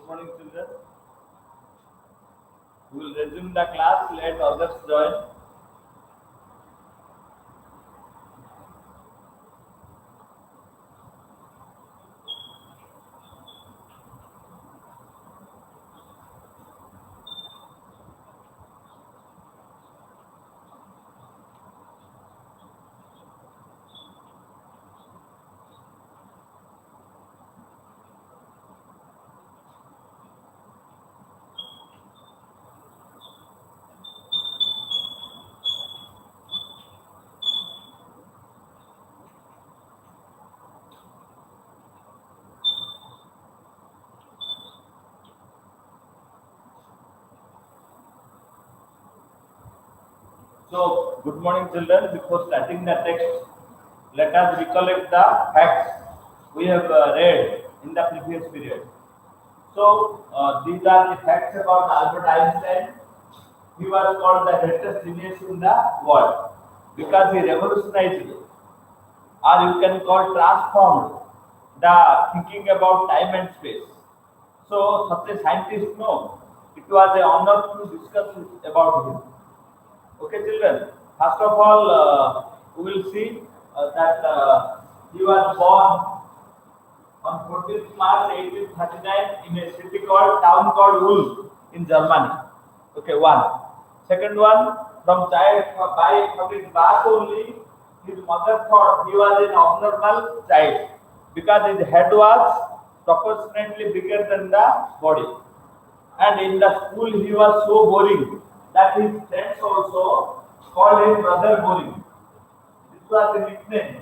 morning, children. We will resume the class. Let others join. So, good morning, children. Before starting the text, let us recollect the facts we have read in the previous period. So, these are the facts about Albert Einstein. He was called the greatest genius in the world because he revolutionized, or you can call transformed, the thinking about time and space. So, such a scientist, no, it was an honor to discuss about him. Okay, children. First of all, we will see that he was born on 14th March 1839 in a city called town called Ulm in Germany. Okay, one. Second one, from from his birth only, his mother thought he was an abnormal child because his head was proportionately bigger than the body. And in the school, he was so boring that his friends also called him Brother Boring. This was the nickname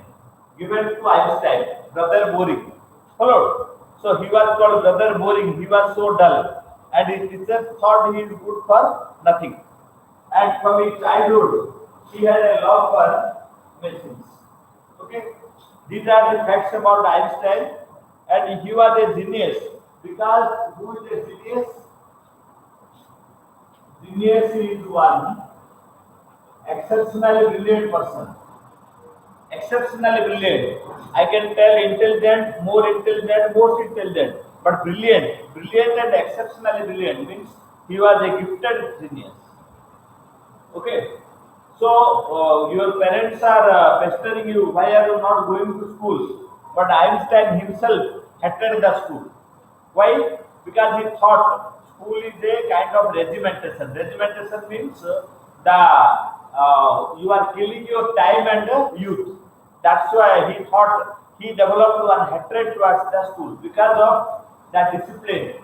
given to Einstein, Brother Boring. Followed. So he was called Brother Boring. He was so dull, and his teachers thought he is good for nothing. And from his childhood, he had a love for machines. Okay, these are the facts about Einstein, and he was a genius because who is a genius? Genius is one exceptionally brilliant person. Exceptionally brilliant. I can tell intelligent, more intelligent, most intelligent. But brilliant. Brilliant and exceptionally brilliant means he was a gifted genius. Okay. So your parents are pestering you, why are you not going to school? But Einstein himself hated the school. Why? Because he thought school is a kind of regimentation. Regimentation means you are killing your time and youth. That's why he thought he developed one hatred towards the school because of the discipline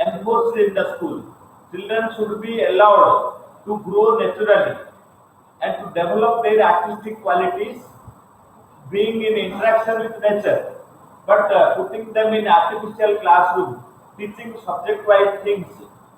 enforced in the school. Children should be allowed to grow naturally and to develop their artistic qualities, being in interaction with nature. But putting them in artificial classroom, teaching subject-wise things,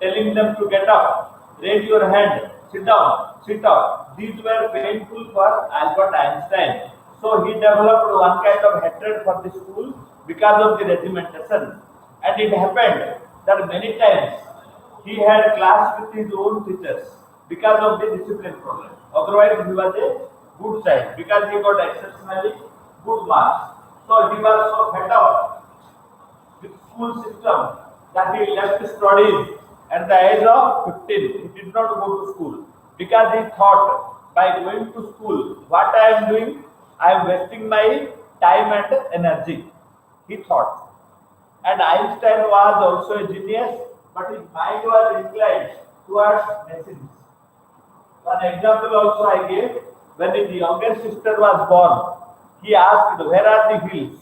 telling them to get up, raise your hand, sit down, sit up. These were painful for Albert Einstein. So he developed one kind of hatred for the school because of the regimentation. And it happened that many times he had class with his own teachers because of the discipline problem. Otherwise, he was a good child because he got exceptionally good marks. So he was so fed up with school system that he left studies at the age of 15. He did not go to school because he thought by going to school, what I am doing, I am wasting my time and energy. He thought. And Einstein was also a genius, but his mind was inclined towards machines. One example also I gave, when his younger sister was born, he asked, where are the wheels?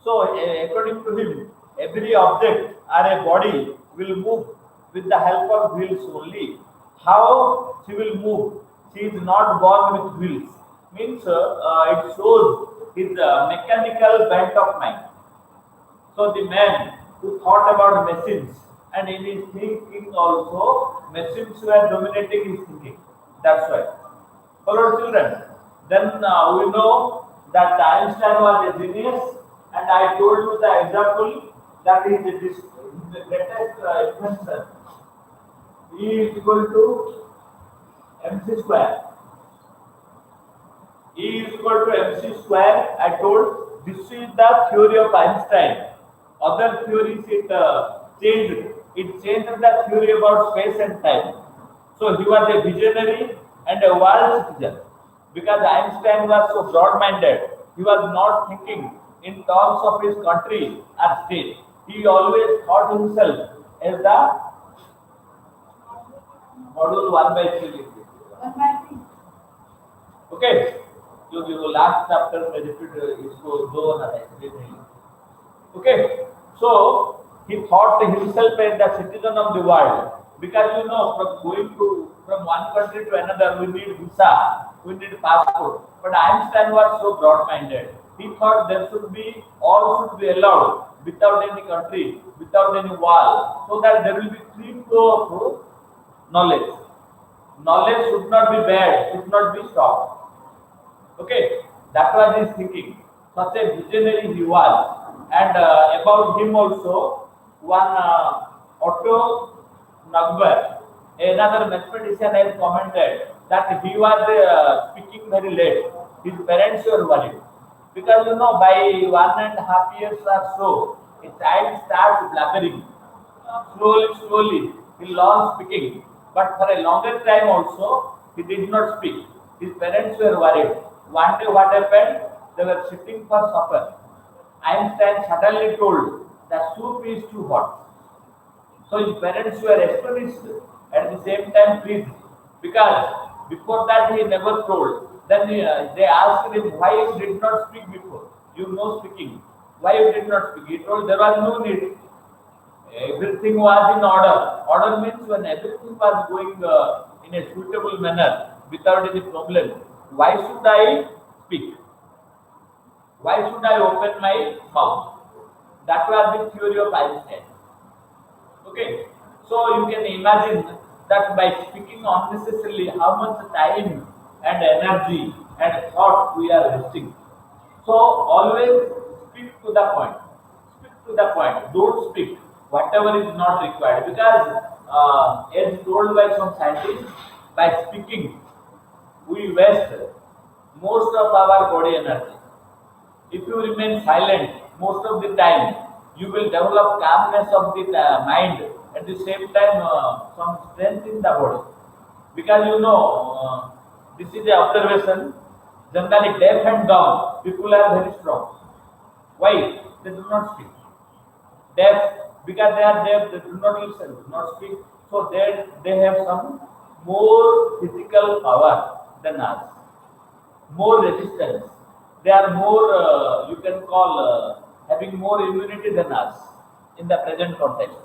So, according to him, every object or a body will move with the help of wheels only. How she will move? She is not born with wheels. Means it shows his mechanical bent of mind. So the man who thought about machines and in his thinking also, machines were dominating his thinking. That's why. Follow children. Then we know that Einstein was a genius, and I told you the example that is the greatest invention. E is equal to mc square. E is equal to mc square. I told this is the theory of Einstein. Other theories it changed It changed the theory about space and time. So he was a visionary and a world citizen. Because Einstein was so broad-minded, he was not thinking in terms of his country or state. He always thought himself as the module 1/3. Okay, जो last chapter में repeat इसको दो ना है. Okay, so he thought himself as the citizen of the world because from going from one country to another we need visa, we need passport. But Einstein was so broad-minded. He thought there should be all should be allowed without any country, without any wall, so that there will be free flow of knowledge. Knowledge should not be bad, should not be stopped. Okay, that was his thinking. Such a visionary he was. And about him also, one Otto Nagber, another mathematician, has commented that he was speaking very late. His parents were worried because by 1.5 years or so, a child starts blabbering. Slowly, he learns speaking. But for a longer time also, he did not speak. His parents were worried. One day what happened? They were sitting for supper. Einstein suddenly told, the soup is too hot. So his parents were astonished, at the same time pleased, because before that he never told. Then they asked him why you did not speak before. You know speaking. Why you did not speak? He told there was no need. Everything was in order. Order means when everything was going in a suitable manner without any problem. Why should I speak? Why should I open my mouth? That was the theory of Einstein. Okay, so you can imagine that by speaking unnecessarily, how much time and energy and thought we are wasting. So always speak to the point. Speak to the point. Don't speak whatever is not required. Because as told by some scientists, by speaking, we waste most of our body energy. If you remain silent most of the time, you will develop calmness of the mind, at the same time some strength in the body. Because this is the observation. Generally, deaf and dumb people are very strong. Why? They do not speak. Deaf, because they are deaf, they do not listen, do not speak. So they have some more physical power than us, more resistance. They are more, you can call, having more immunity than us in the present context.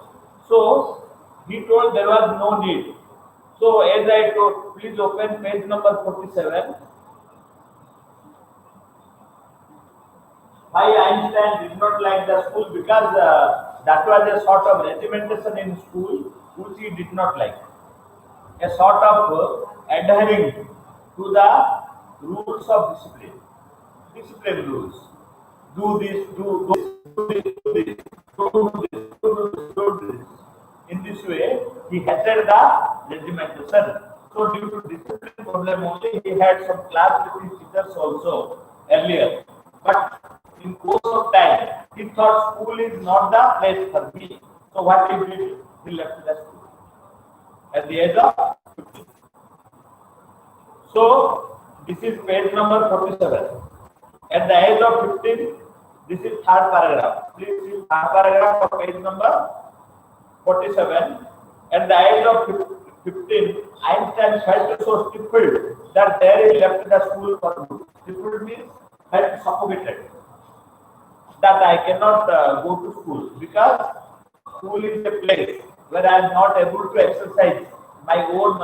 So he told there was no need. So as I told, please open page number 47. Why Einstein did not like the school? Because that was a sort of regimentation in school which he did not like. A sort of adhering to the rules of discipline. Discipline rules. Do this, do this, do this, do this, don't do this, don't do this, don't do this. In this way, he hated the regimentation. So due to discipline problem only, he had some class with his teachers also earlier. But in course of time, he thought school is not the place for me. So what he did, he left the school at the age of 15. So this is page number 47. At the age of 15, this is third paragraph. Please see third paragraph of page number 47. At the age of 15, Einstein felt so stifled that there he left the school for good. Stifled means felt suffocated. That I cannot go to school because school is a place where I am not able to exercise my own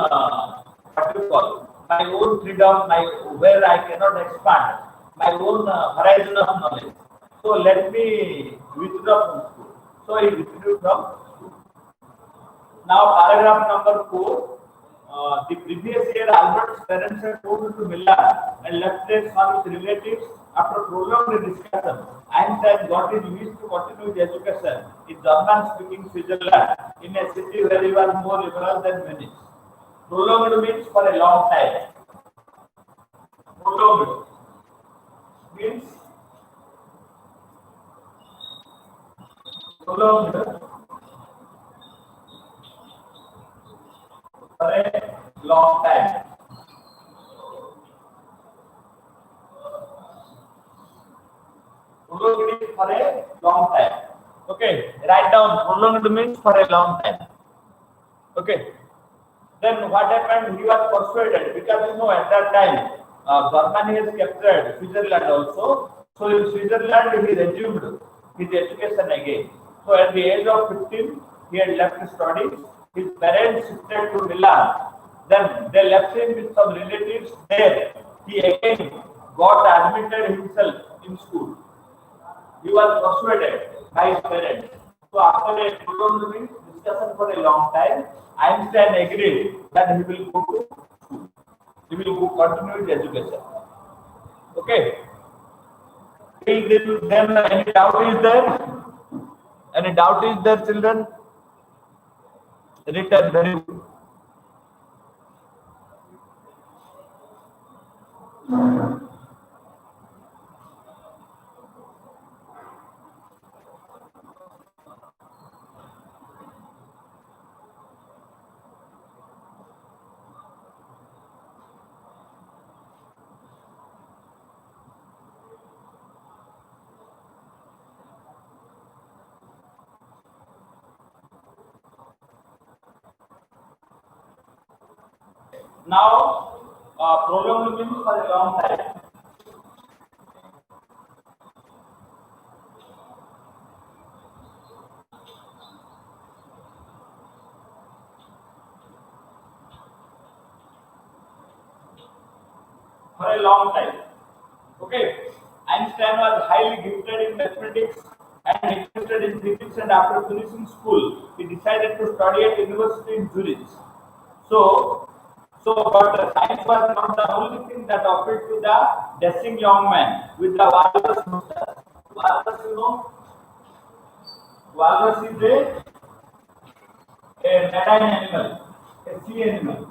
my own freedom, where I cannot expand my own horizon of knowledge. So let me withdraw from school. So he withdrew from school. Now paragraph number 4. The previous year, Albert's parents had moved to Milan and left their son with relatives. After prolonged discussion, Einstein got his wish to continue his education in German-speaking Switzerland, in a city where he was more liberal than Munich. Prolonged means for a long time. Prolonged means prolonged for a long time. Prolonged for a long time. Okay, write down prolonged means for a long time. Okay. Then what happened? He was persuaded because at that time Germany has captured Switzerland also. So in Switzerland he resumed his education again. So at the age of 15 he had left studies. His parents shifted to Milan. Then they left him with some relatives there. He again got admitted himself in school. He was persuaded by his parents. So after a prolonged discussion for a long time, Einstein agreed that he will go to school. He will go continue his education. Okay. Till then, any doubt is there? Any doubt is there, children? Written very good. Now, prolonged means for a long time. For a long time. Okay. Einstein was highly gifted in mathematics and interested in physics, and after finishing school, he decided to study at university in Zurich. But science was not the only thing that appealed to the dashing young man with the walrus mustache. Walrus, walrus is a marine animal, a sea animal.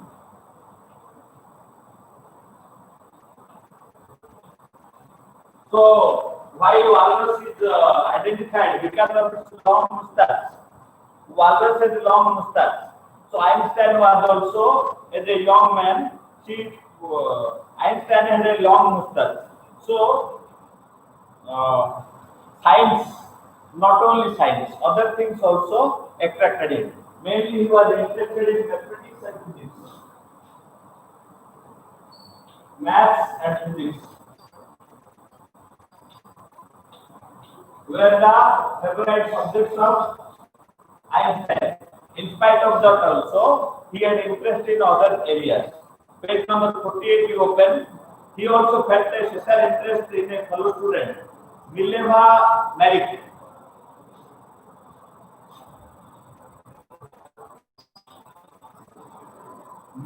So why walrus is identified? Because of its long mustache. Walrus has a long mustache. So Einstein was also, as a young man, Einstein had a long mustache. So science, not only science, other things also attracted him. Mainly he was interested in mathematics and physics. Maths and physics were the favorite subjects of Einstein. In spite of that also, he had interest in other areas. Page number 48 you open. He also felt a special interest in a fellow student, Mileva Maric.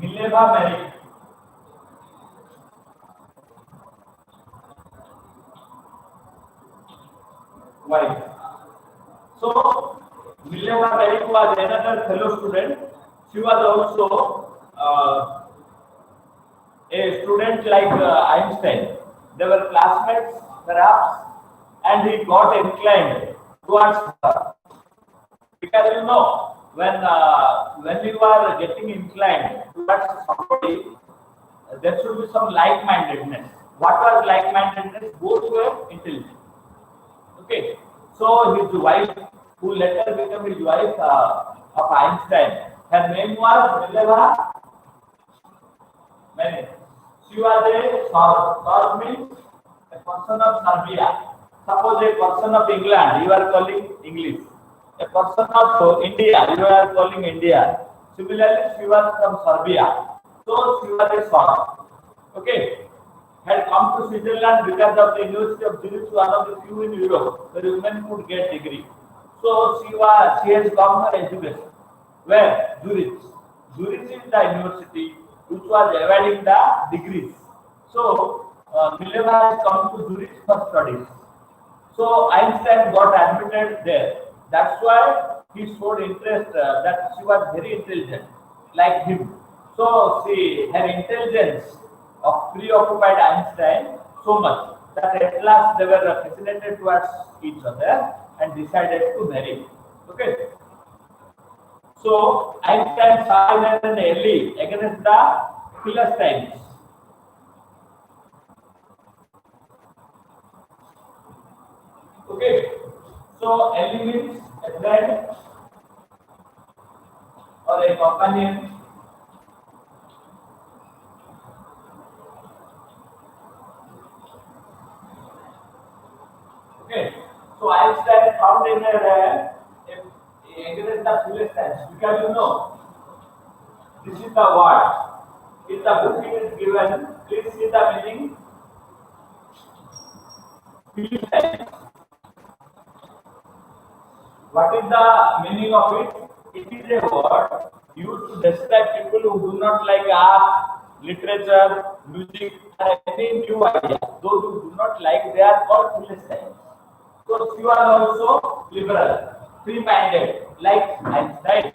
Mileva Maric. Why? So, Mileva Maric was another fellow student. She was also a student like Einstein. They were classmates, perhaps, and he got inclined towards her. Because when you are getting inclined towards somebody, there should be some like-mindedness. What was like-mindedness? Both were intelligent. Okay, so his wife, who later became his wife of Einstein, her name was Mileva Maric. She was a Serb means a person of Serbia. Suppose a person of England, you are calling English. A person of India, you are calling India. Similarly, she was from Serbia. So she was a Serb. Okay. Had come to Switzerland because of the University of Zurich, one of the few in Europe where women could get degree. So she has come for education. Where? Zurich. Zurich is the university which was awarding the degrees. So Mileva has come to Zurich for studies. So Einstein got admitted there. That's why he showed interest that she was very intelligent, like him. So her intelligence preoccupied Einstein so much that at last they were fascinated towards each other and decided to marry. Okay. So Einstein saw an early against the Philistines. Okay. So Ellie means a friend or a companion. Okay. So Einstein found in against the Philistines because this is the word. In the book it is given. Please see the meaning. Philistines. What is the meaning of it? It is a word used to describe people who do not like art, literature, music, or any new idea. Those who do not like, they are called Philistines. So she was also liberal, free-minded, like Einstein.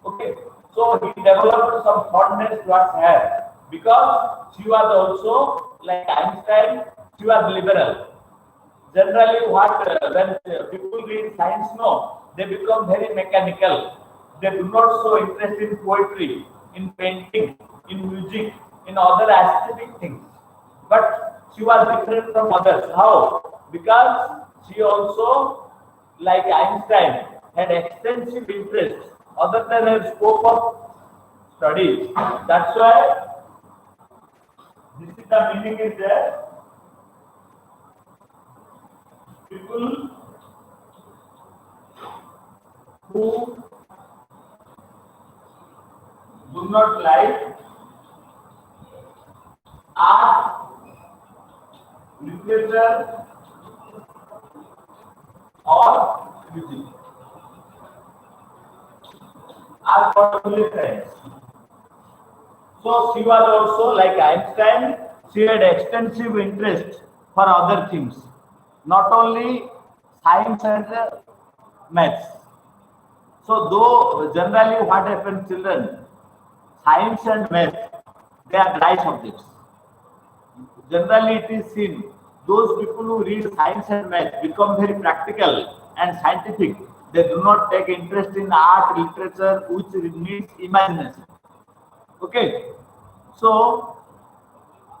Okay. So he developed some fondness towards her because she was also like Einstein. She was liberal. Generally, when people read science, no, they become very mechanical. They do not show interest in poetry, in painting, in music, in other aesthetic things. But she was different from others. How? Because she also, like Einstein, had extensive interest other than her scope of studies. That's why this is the meaning is there. People who do not like art, literature, or music are called friends. So she was also like Einstein, she had extensive interest for other things, not only science and maths. So though generally what happens children, science and math, they are dry subjects. Generally it is seen those people who read science and math become very practical and scientific. They do not take interest in art, literature, which needs imagination. Okay. So,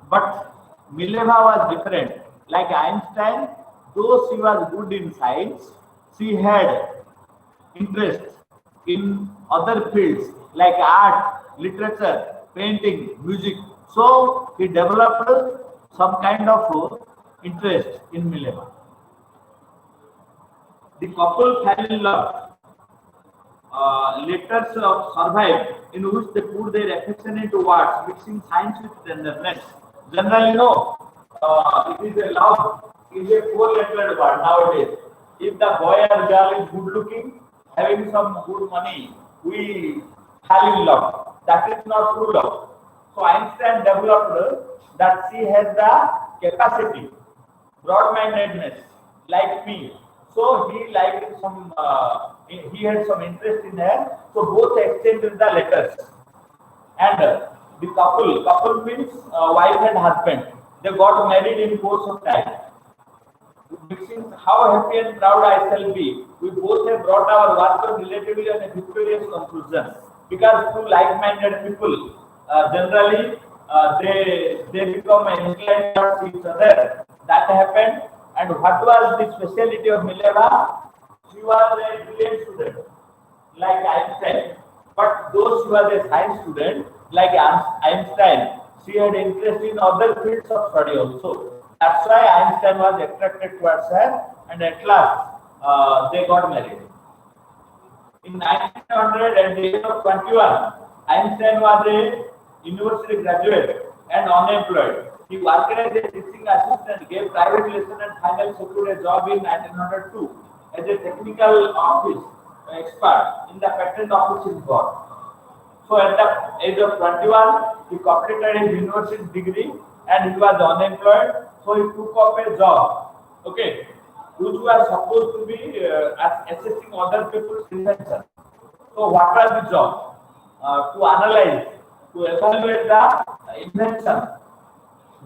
but Mileva was different. Like Einstein, though she was good in science, she had interest in other fields like art, literature, painting, music. So he developed some kind of interest in Mileva. The couple fell in love. Letters survive in which they put their affection into words, mixing science with tenderness. Generally, no, it is a love is a four-lettered word nowadays. If the boy or girl is good looking, having some good money, we fall in love. That is not true love. So Einstein developed that she has the capacity, broad-mindedness, like me. So he liked some, he had some interest in her. So both exchanged the letters. And the couple means wife and husband. They got married in course of time. Mixing how happy and proud I shall be. We both have brought our work on relatively and a victorious conclusion. Because two like-minded people, generally they become inclined towards each other. That happened. And what was the speciality of Mileva? She was a brilliant student, like Einstein. But though she was a science student, like Einstein, she had interest in other fields of study also. That's why Einstein was attracted towards her, and at last they got married. In 1900, at the age of 21, Einstein was a university graduate and unemployed. He worked as a teaching assistant, gave private lesson, and finally secured a job in 1902 as a technical office expert in the patent office in Bonn. So at the age of 21, he completed his university degree and he was unemployed. So he took up a job, okay, which was supposed to be assessing other people's invention. So what was the job? To analyze, to evaluate the invention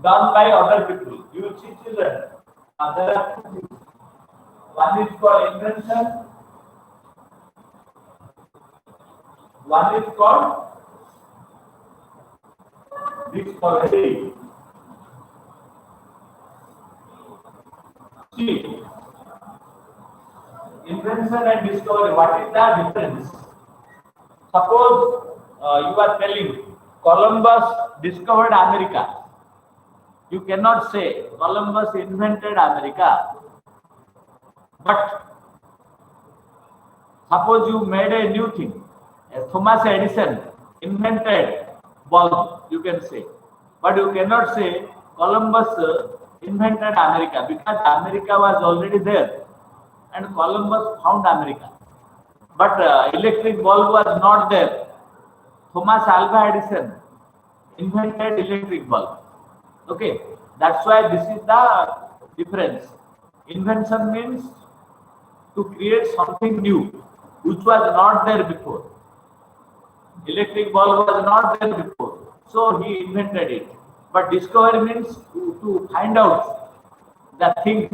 done by other people. You will see children. There are two things. One is called invention. One is called discovery. See, invention and discovery, what is the difference? Suppose you are telling Columbus discovered America. You cannot say Columbus invented America. But suppose you made a new thing. Thomas Edison invented bulb, you can say. But you cannot say Columbus invented America, because America was already there and Columbus found America. But electric bulb was not there. Thomas Alva Edison invented electric bulb. Okay, that's why this is the difference. Invention means to create something new which was not there before. Electric bulb was not there before, so he invented it. But discovery means to find out the thing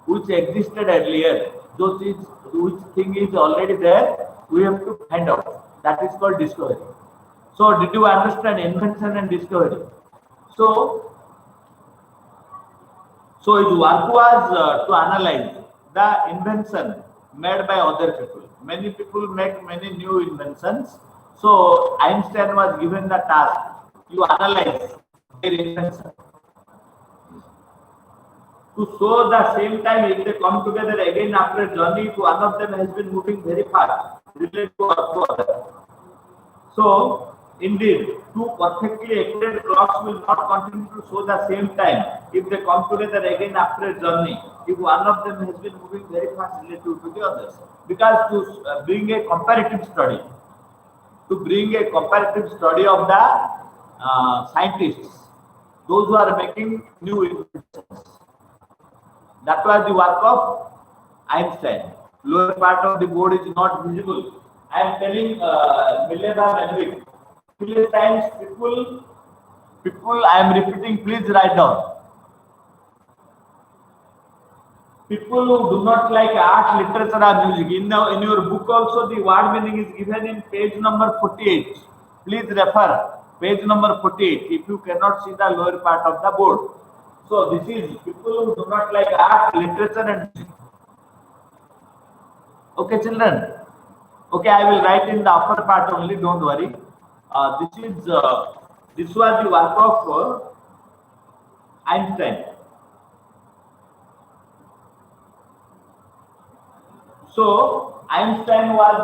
which existed earlier. Which thing is already there, we have to find out. That is called discovery. So, did you understand invention and discovery? So his work was to analyze the invention made by other people. Many people make many new inventions. So Einstein was given the task to analyze their invention. To show the same time, if they come together again after a journey, if one of them has been moving very fast related to other. So indeed, two perfectly accurate clocks will not continue to show the same time if they come together again after a journey, if one of them has been moving very fast relative to the others. Because to bring a comparative study, of the scientists, those who are making new inventions. That was the work of Einstein. Lower part of the board is not visible. I am telling Mileva Nedvik. Please times people I am repeating, please write down. People who do not like art, literature or music, in your book also the word meaning is given in page number 48. Please refer page number 48 if you cannot see the lower part of the board. So this is people who do not like art, literature and music. Okay children? Okay, I will write in the upper part only, don't worry. This was the work of Einstein. So Einstein was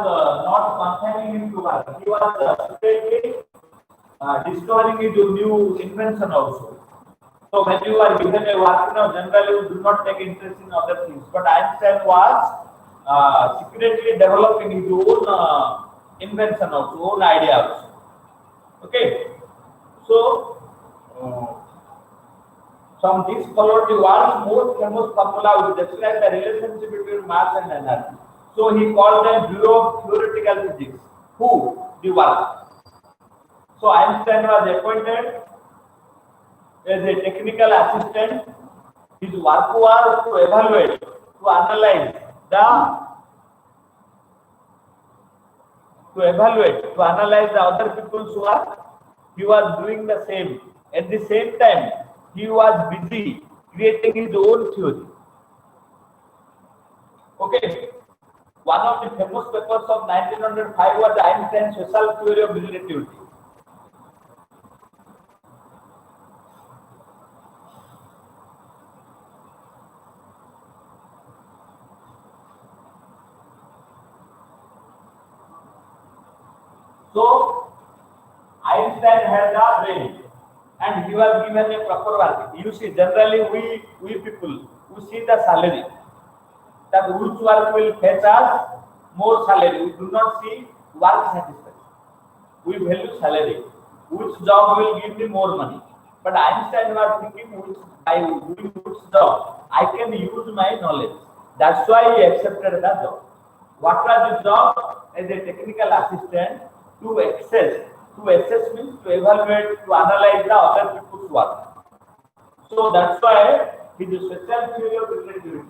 not confining into work. He was secretly discovering his new invention also. So when you are given a work, generally you do not take interest in other things. But Einstein was secretly developing his own invention also, own idea also. Okay. So from this followed the world's most famous formula which describes the relationship between mass and energy. So he called them Bureau of Theoretical Physics. Who? The world. So Einstein was appointed as a technical assistant. His work was to evaluate, to analyze the other people's work. He was doing the same. At the same time, he was busy creating his own theory. Okay. One of the famous papers of 1905 was Einstein's special theory of relativity. So Einstein had a brain and he was given a proper work. You see, generally we people who see the salary, that which work will fetch us more salary. We do not see work satisfaction. We value salary. Which job will give me more money? But Einstein was thinking, by doing which job I can use my knowledge. That's why he accepted the job. What was the job? As a technical assistant to assess means to evaluate, to analyze the other people's work. So that's why his special theory of relativity.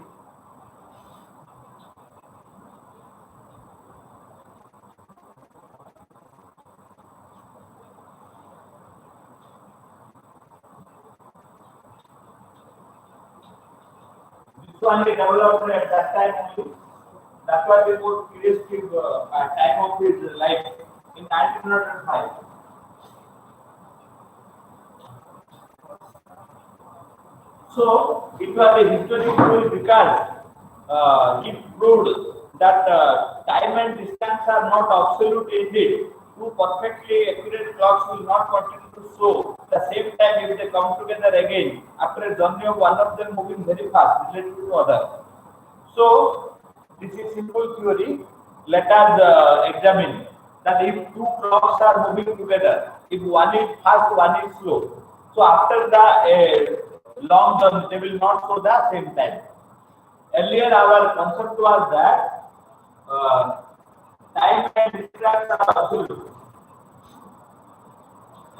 only developed at that time only. That was the most creative time of his life in 1905. So it was a historic rule because he proved that time and distance are not absolute indeed. Two perfectly accurate clocks will not continue to show the same time if they come together again after a journey of one of them moving very fast relative to other. So this is simple theory. Let us examine that if two clocks are moving together, if one is fast, one is slow. So after the long journey, they will not show the same time. Earlier, our concept was that time and distance are absolute.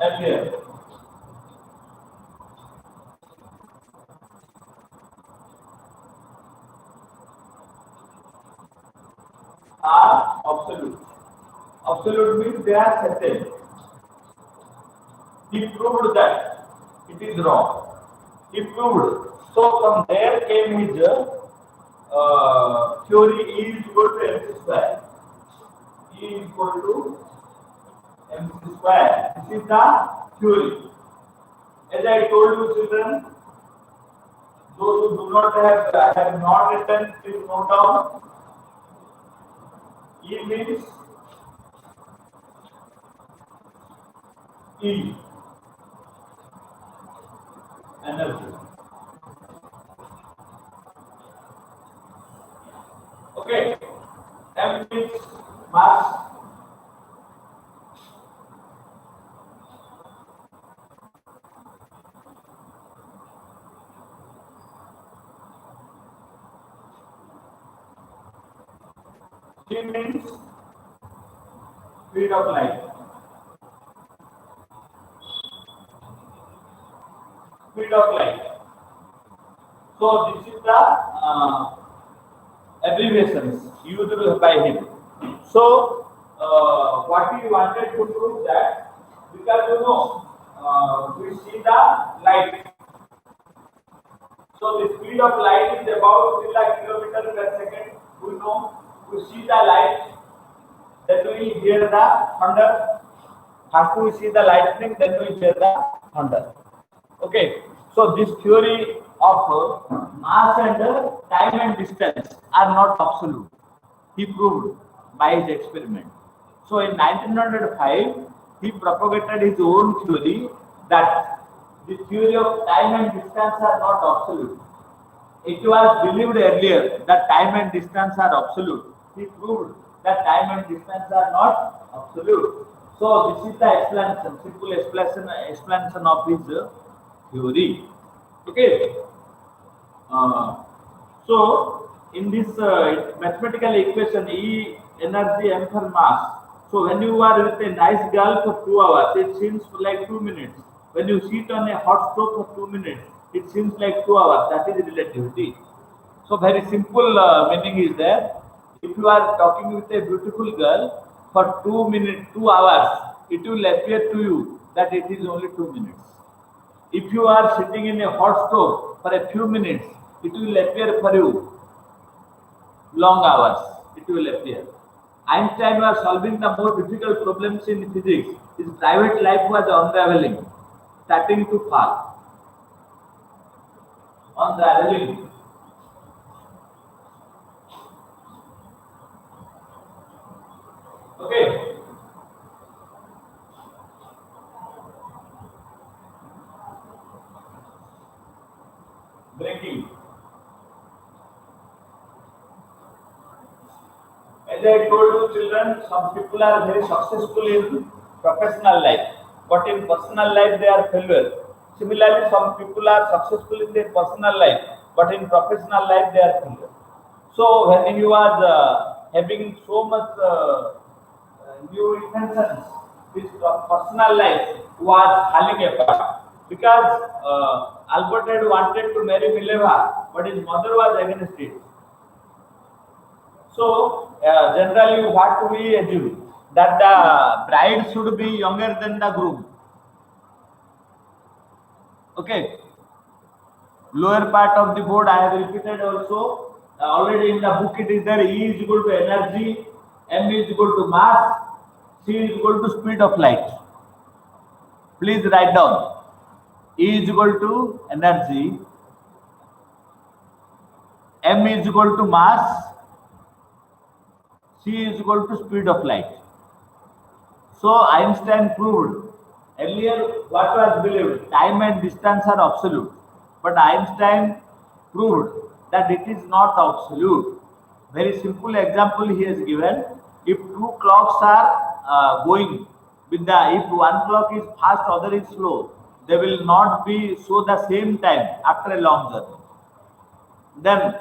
Earlier, are absolute. Absolute means they are certain. He proved that it is wrong. He proved. So from there came his theory E is equal to mc square. E is equal to mc square. This is the theory. As I told you, children, those who do not have not written, please note down. E means E, energy. Okay, M means mass. G means speed of light. Speed of light. So this is the abbreviations used by him. So what he wanted to prove that because we see the light. So the speed of light is about 3 lakh kilometers per second. We know we see the light, then we hear the thunder. After we see the lightning, then we hear the thunder. Okay. So this theory of mass and time and distance are not absolute. He proved by his experiment. So in 1905, he propagated his own theory that the theory of time and distance are not absolute. It was believed earlier that time and distance are absolute. He proved that time and distance are not absolute. So this is the explanation, simple explanation of his theory. Okay. So in this mathematical equation, E energy, M for mass. So when you are with a nice girl for 2 hours, it seems like 2 minutes. When you sit on a hot stove for 2 minutes, it seems like 2 hours. That is relativity. So very simple meaning is there. If you are talking with a beautiful girl for 2 minutes, 2 hours, it will appear to you that it is only 2 minutes. If you are sitting in a hot stove for a few minutes, it will appear for you long hours. It will appear. Einstein was solving the most difficult problems in physics. His private life was unraveling, starting to fall. Unraveling. Okay. Breaking. As I told you, children, some people are very successful in professional life, but in personal life they are failure. Similarly, some people are successful in their personal life, but in professional life they are failure. So when you are having so much new inventions, this personal life was falling apart because Albert had wanted to marry Mileva, but his mother was against it. So generally, what we assume that the bride should be younger than the groom. Okay. Lower part of the board I have repeated also. Already in the book it is there. E is equal to energy, m is equal to mass, c is equal to speed of light. Please write down. E is equal to energy, m is equal to mass, c is equal to speed of light. So Einstein proved earlier what was believed, time and distance are absolute, but Einstein proved that it is not absolute. Very simple example he has given. If two clocks are going with if one clock is fast, other is slow, they will not be show the same time after a long journey. Then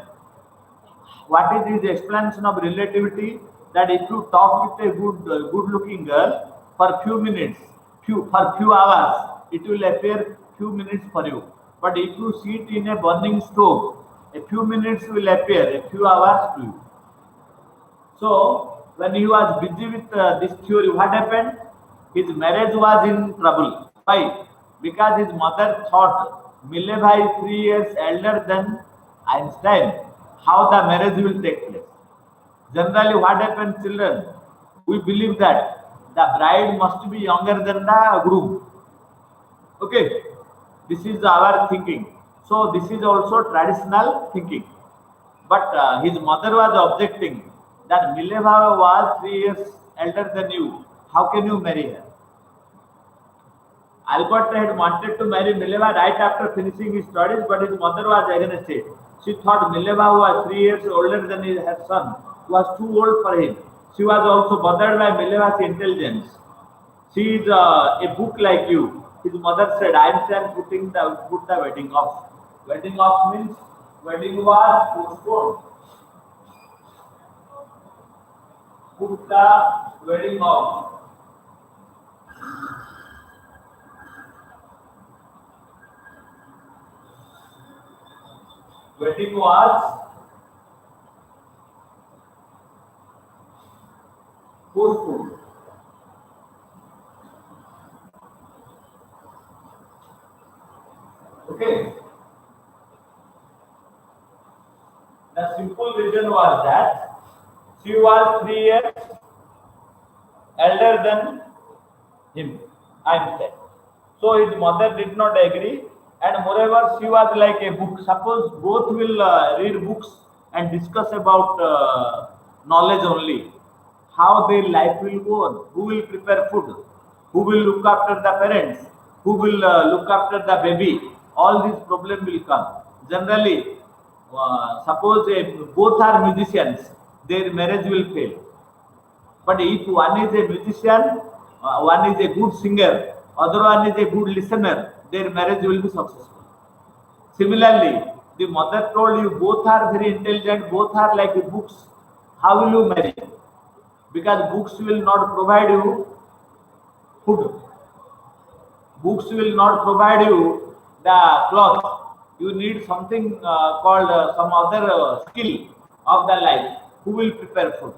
what is his explanation of relativity? That if you talk with a good looking girl for few minutes, for few hours, it will appear few minutes for you. But if you sit in a burning stove, a few minutes will appear a few hours to you. So when he was busy with this theory, what happened? His marriage was in trouble. Why? Because his mother thought Mileva is 3 years elder than Einstein. How the marriage will take place? Generally, what happens, children? We believe that the bride must be younger than the groom. Okay, this is our thinking. So this is also traditional thinking. But his mother was objecting that Mileva was 3 years elder than you. How can you marry her? Albert had wanted to marry Mileva right after finishing his studies, but his mother was against it. She thought Mileva, who was 3 years older than her son, was too old for him. She was also bothered by Mileva's intelligence. She is a book like you. His mother said, Einstein put the wedding off. Wedding off means wedding was postponed. Put the wedding off. Wedding was postponed. Okay. The simple reason was that she was 3 years elder than him, Einstein. So his mother did not agree, and moreover, she was like a book. Suppose both will read books and discuss about knowledge only, how their life will go on, who will prepare food, who will look after the parents, who will look after the baby. All these problems will come. Generally, suppose both are musicians, their marriage will fail. But if one is a musician, one is a good singer, other one is a good listener, their marriage will be successful. Similarly, the mother told you both are very intelligent, both are like books. How will you marry? Because books will not provide you food. Books will not provide you the cloth. You need something called some other skill of the life. Who will prepare food?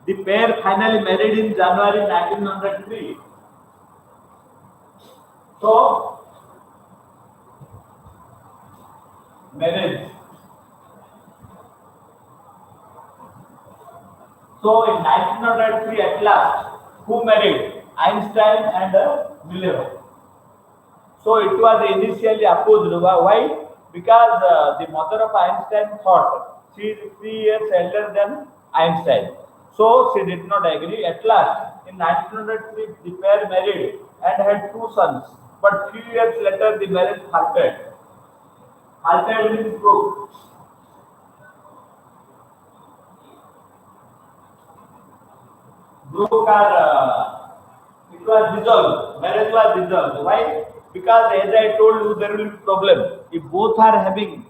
The pair finally married in January 1903. So, marriage. So, in 1903, at last, who married? Einstein and Mileva. So, it was initially opposed. Why? Because the mother of Einstein thought she is 3 years elder than Einstein. So, she did not agree. At last, in 1903, the pair married and had 2 sons. But few years later, the marriage halted. Halted means broke. Broke or it was dissolved. Marriage was dissolved. Why? Because as I told you, there will be problem. If both are having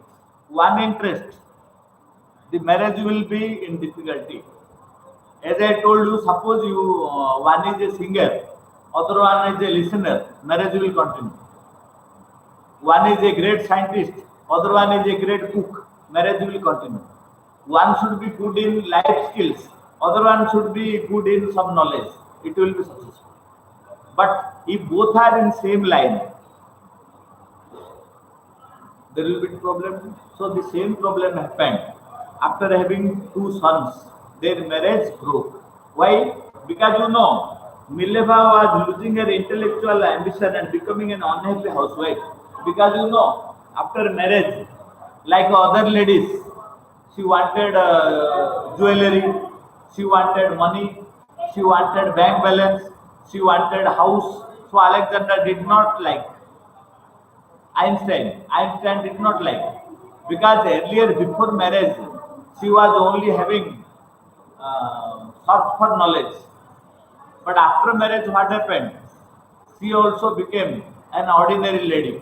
one interest, the marriage will be in difficulty. As I told you, suppose you one is a singer, other one is a listener, marriage will continue. One is a great scientist, other one is a great cook, marriage will continue. One should be good in life skills, other one should be good in some knowledge. It will be successful. But if both are in same line, there will be problem. So the same problem happened after having two sons. Their marriage broke. Why? Because Mileva was losing her intellectual ambition and becoming an unhappy housewife. Because after marriage, like other ladies, she wanted jewelry, she wanted money, she wanted bank balance, she wanted house. So Alexander did not like. Einstein did not like, because earlier before marriage she was only having thirst for knowledge, but after marriage what happened? She also became an ordinary lady.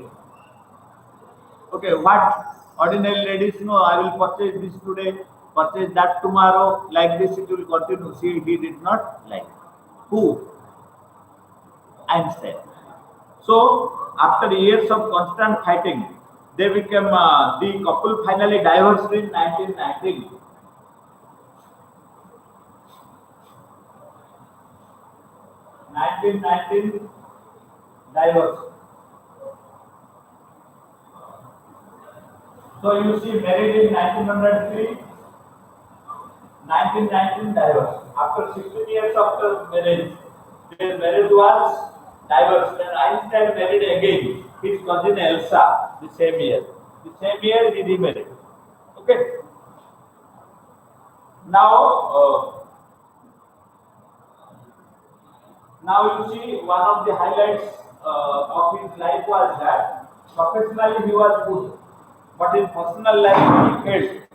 Okay, what ordinary ladies know? I will purchase this today, purchase that tomorrow. Like this, it will continue. He did not like. Who? Einstein. So, after years of constant fighting, they became the couple finally divorced in 1919. 1919 divorce. So you see, married in 1903, 1919 divorce. After 16 years after marriage, their marriage was divorced. And Einstein married again his cousin Elsa the same year. The same year he remarried. Okay. Now you see, one of the highlights of his life was that professionally he was good, but in personal life he failed,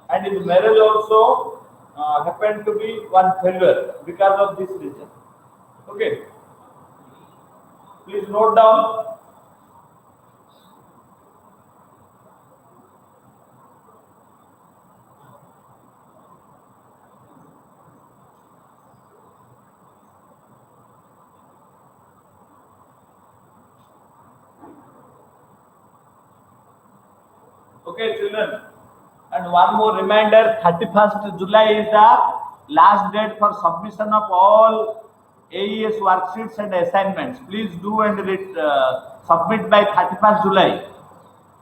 and his marriage also happened to be one failure because of this reason. Okay, please note down. Okay, children. And one more reminder, 31st July is the last date for submission of all AES worksheets and assignments. Please do and submit by 31st July,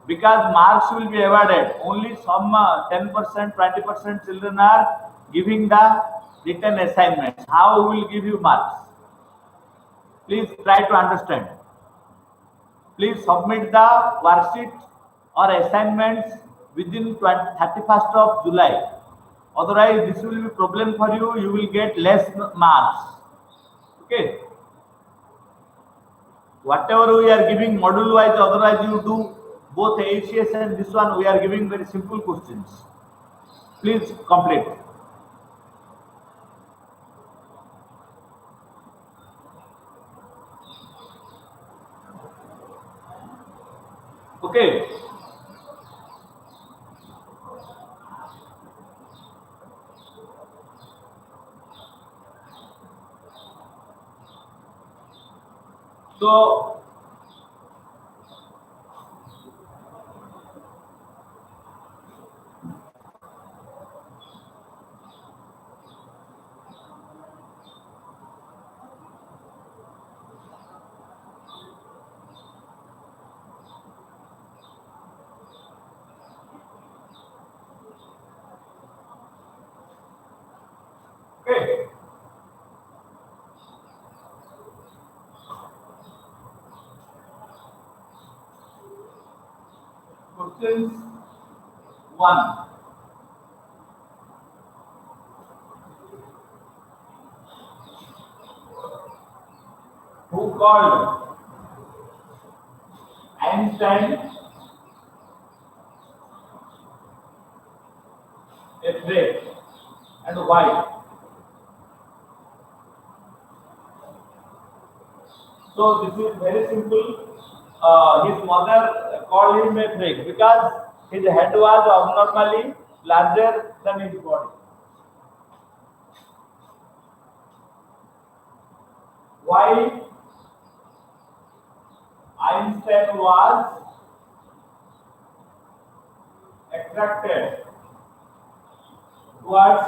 because marks will be awarded. Only some 10%, 20% children are giving the written assignments. How will give you marks? Please try to understand. Please submit the worksheet or assignments within 31st of July. Otherwise, this will be problem for you. You will get less marks. Okay. Whatever we are giving module wise, otherwise you do both ACS and this one. We are giving very simple questions. Please complete. Okay. So, okay. Questions 1. Who called Einstein a break, and why? So this is very simple. His mother called him a break because his head was abnormally larger than his body. Why Einstein was attracted towards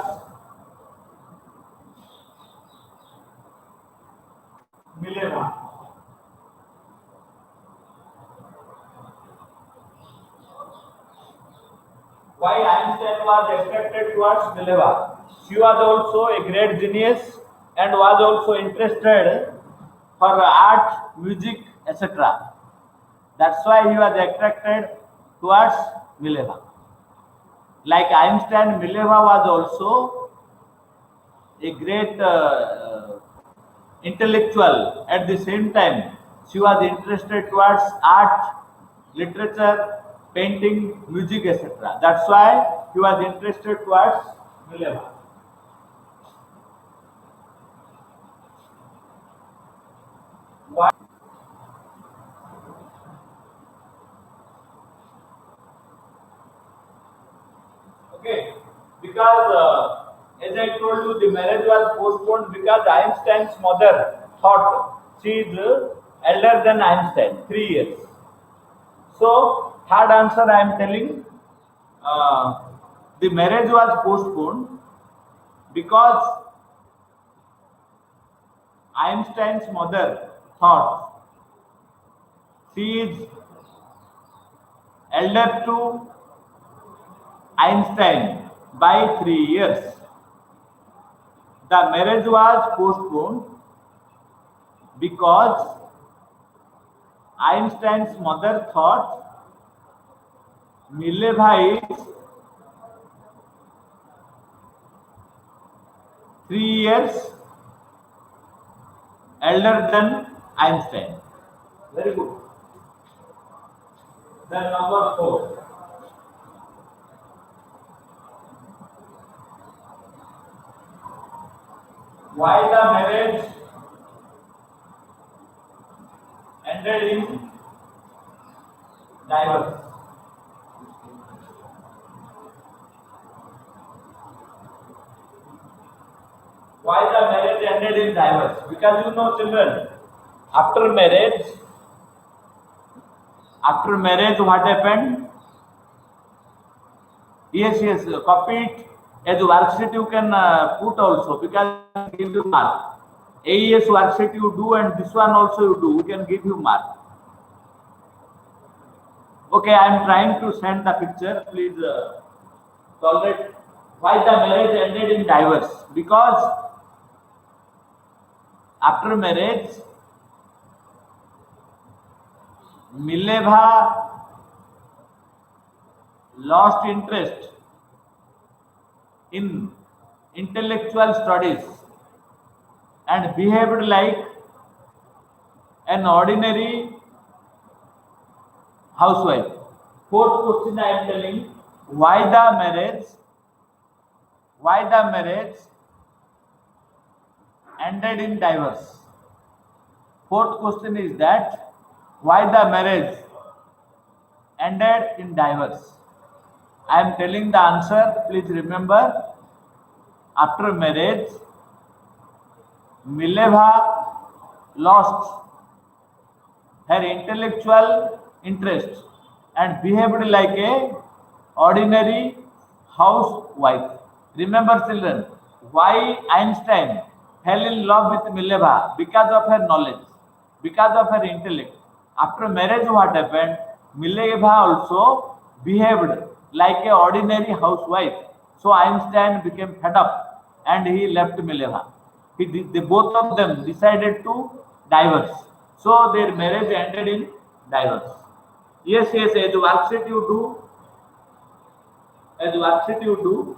Mileva. Why Einstein was attracted towards Mileva? She was also a great genius and was also interested for art, music, etc. That's why he was attracted towards Mileva. Like Einstein, Mileva was also a great intellectual. At the same time, she was interested towards art, literature, painting, music, etc. That's why he was interested towards Mileva. Why? Okay, because as I told you, the marriage was postponed because Einstein's mother thought she is elder than Einstein, 3 years. So, third answer I am telling, uh, the marriage was postponed because Einstein's mother thought she is elder to Einstein by 3 years. The marriage was postponed because Einstein's mother thought Mileva is 3 years elder than Einstein. Very good. Then number 4. Why the marriage ended in divorce? Why the marriage ended in divorce? Because you know, children, after marriage, what happened? Yes, copy it as worksheet. You can put also because give you mark. AES worksheet you do and this one also you do. We can give you mark. Okay, I am trying to send the picture. Please tolerate. Why the marriage ended in divorce? Because after marriage, Mileva lost interest in intellectual studies and behaved like an ordinary housewife. Fourth question I am telling, why the marriage ended in divorce. Fourth question is that why the marriage ended in divorce. I am telling the answer. Please remember, after marriage, Mileva lost her intellectual interest and behaved like a ordinary housewife. Remember, children, why Einstein fell in love with Mileva? Because of her knowledge, because of her intellect. After marriage, what happened? Mileva also behaved like a ordinary housewife. So Einstein became fed up and he left Mileva. Both of them decided to divorce. So their marriage ended in divorce. Yes, as worksheet you do, as worksheet you do.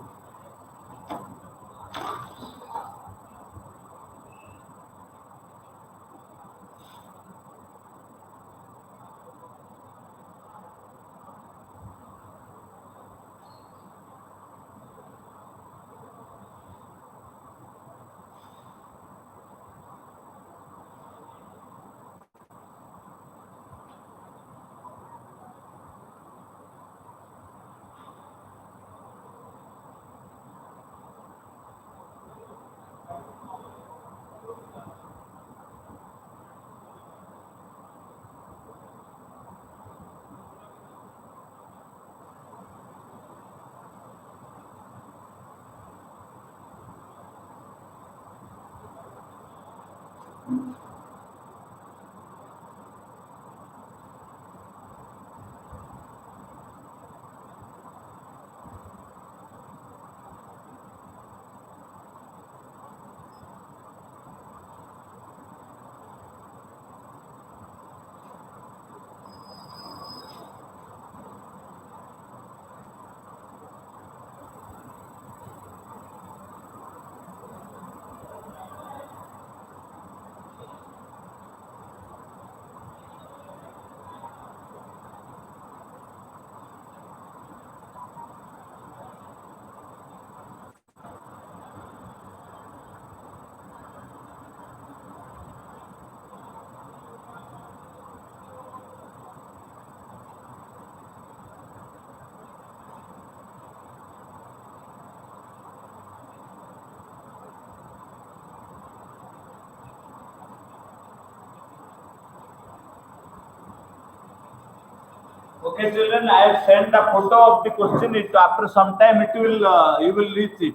Okay, children, I have sent a photo of the question. It after some time it will you will reach it.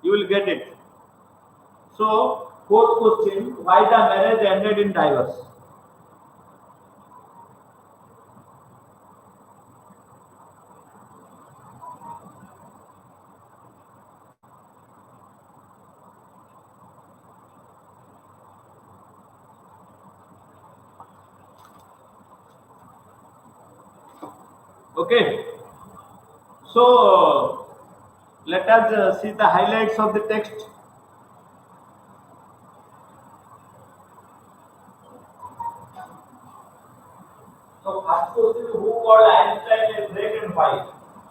You will get it. So, fourth question: why the marriage ended in divorce? Okay. So, let us see the highlights of the text. So first question: who called Einstein a freak and why?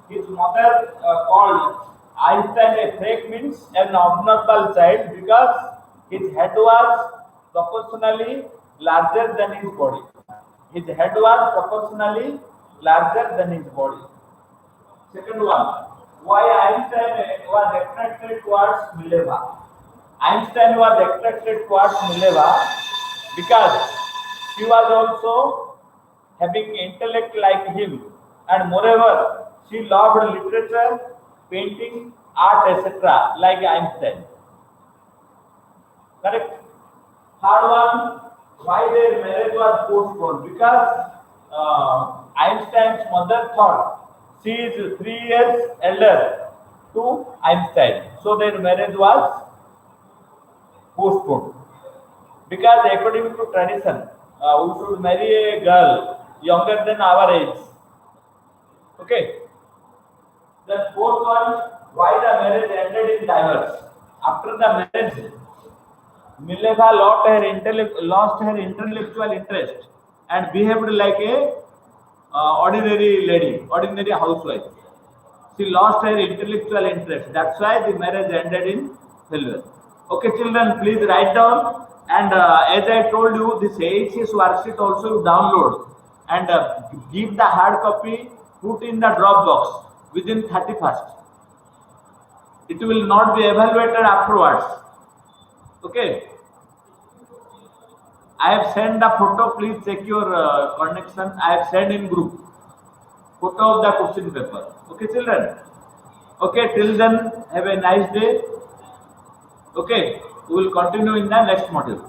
His mother called Einstein a freak means an abnormal child because his head was proportionally larger than his body. His head was proportionally larger than his body. Second one: why Einstein was attracted towards Mileva? Einstein was attracted towards Mileva because she was also having intellect like him, and moreover, she loved literature, painting, art, etc., like Einstein. Correct? Third one, why their marriage was postponed? Because Einstein's mother thought she is 3 years elder to Einstein, so their marriage was postponed. Because according to tradition, we should marry a girl younger than our age. Okay. The fourth one, why the marriage ended in divorce? After the marriage, Mileva lost her intellectual interest and behaved like a ordinary lady, ordinary housewife. She lost her intellectual interest. That's why the marriage ended in failure. Okay, children, please write down. And as I told you, this AHS worksheet also you download and give the hard copy, put in the Dropbox within 31st. It will not be evaluated afterwards. Okay. I have sent the photo. Please check your connection. I have sent in group photo of the question paper. Okay, children. Okay, till then, have a nice day. Okay, we will continue in the next module.